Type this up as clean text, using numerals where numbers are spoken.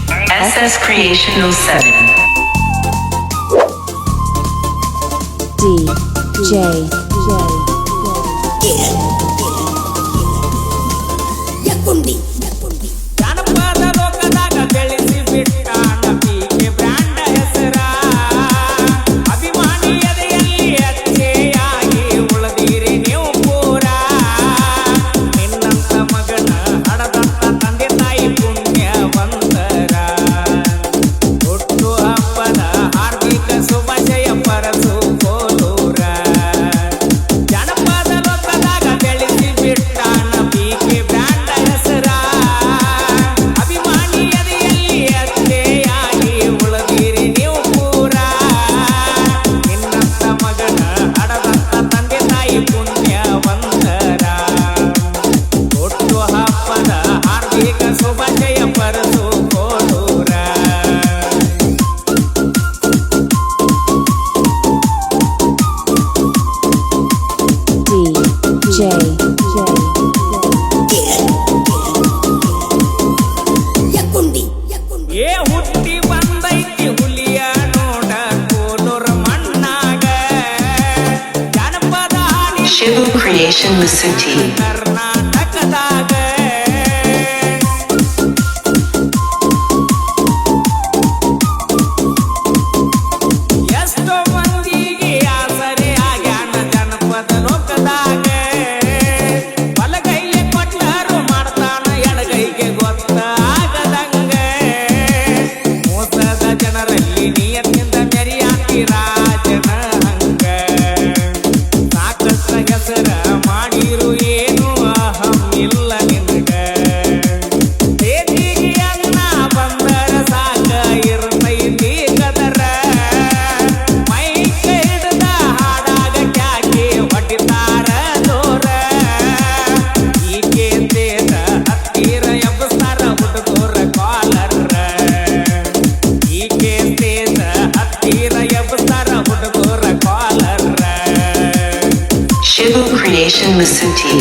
SS Creation 07. DJ Yakundi ಜನಪದ ಲೋಕದಾಗ ಬೆಳೆಸಿ ಬಿಟ್ಟಾನ PK brand ಹೆಸರ ಅಭಿಮಾನಿ ಎದೆಯಲ್ಲಿ ಅಚ್ಚೆಯಾಗಿ ಉಳಿದಿರಿ ನೀವು ಪೂರ ನಿನ್ನಂತ ಮಗನ ಹಡದಂತ ತಂದೆ ತಾಯಿ ಪುಣ್ಯವಂತರ ಹುಟ್ಟು ಹಬ್ಬದ ಹಾರ್ದಿಕ ಶುಭಾಶಯ ಪರಸು ಕೋಲೂರ ಜನಪದ ಲೋಕದಾಗ ಬೆಳೆಸಿ ಬಿಟ್ಟಾನ ಪೀಕೆ ಬ್ರ್ಯಾಂಡ್ ಹೆಸರ ಅಭಿಮಾನಿ ಎದೆಯಲ್ಲಿ ಅಚ್ಚೆಯಾಗಿ ಉಳಿದಿರಿ ನೀವು ಪೂರ ನಿನ್ನಂತ ಮಗನ ಹಡದಂತ ತಂದೆ ತಾಯಿ ಪುಣ್ಯವಂತರ ಹುಟ್ಟು ಹಬ್ಬದ ಹಾರ್ದಿಕ ಶುಭಾಶಯ ಪರಸು ಕೋಲೂರ DJ Yakundi ಏ ಹುಟ್ಟಿ ಬಂದೈತಿ ಹುಲಿಯ ನೋಡ ಕೋಲೂರ ಮಣ್ಣಾಗ ಜನಪದ ಹಾಡಿ Shivu Creation Masuti. ಕರ್ನಾಟಕದಾಗ ಎಷ್ಟೋ ಮಂದಿಗೆ ಆಸರೆ ಆಗ್ಯಾನ ಜನಪದ ಲೋಕದಾಗ ಬಲಗೈಗೆ ಕೊಟ್ಟರು ಮಾಡ್ತಾನ ಎಡಗೈಗೆ ಗೊತ್ತಾಗದಂಗ ಮೋಸದ ಜನರಲ್ಲಿ ನಿಯತ್ತಿಂದ ಮೆರಿಯಾತಿ ರಾಜನ ಹಂಗ ಸಾಕಷ್ಟ ಹೆಸರ ಮಾಡಿರು ಏನು ಅಹಂ ಇಲ್ಲ ನಿನಗ ಬೇದಿಗೆ ಅನ್ನ ಬಂದರ ಸಾಕ ಇರ್ತೈತಿ ಕದರ ಮೈಕ ಹಿಡ್ದ ಹಾಡಾಗ ಕ್ಯಾಕೆ ಹೊಡಿತಾರ ದೋರ ಈಕೆ ತೇದ ಹತ್ತಿರ ಎಬ್ಬಸ್ತಾರ ಹುಡುಗರ ಕಾಲರ ಈಕೆ ತೇದ ಹತ್ತಿರ ಎಬ್ಬಸ್ತಾರ ಹುಡುಗರ ಕಾಲರ Shivu Creation Masuti.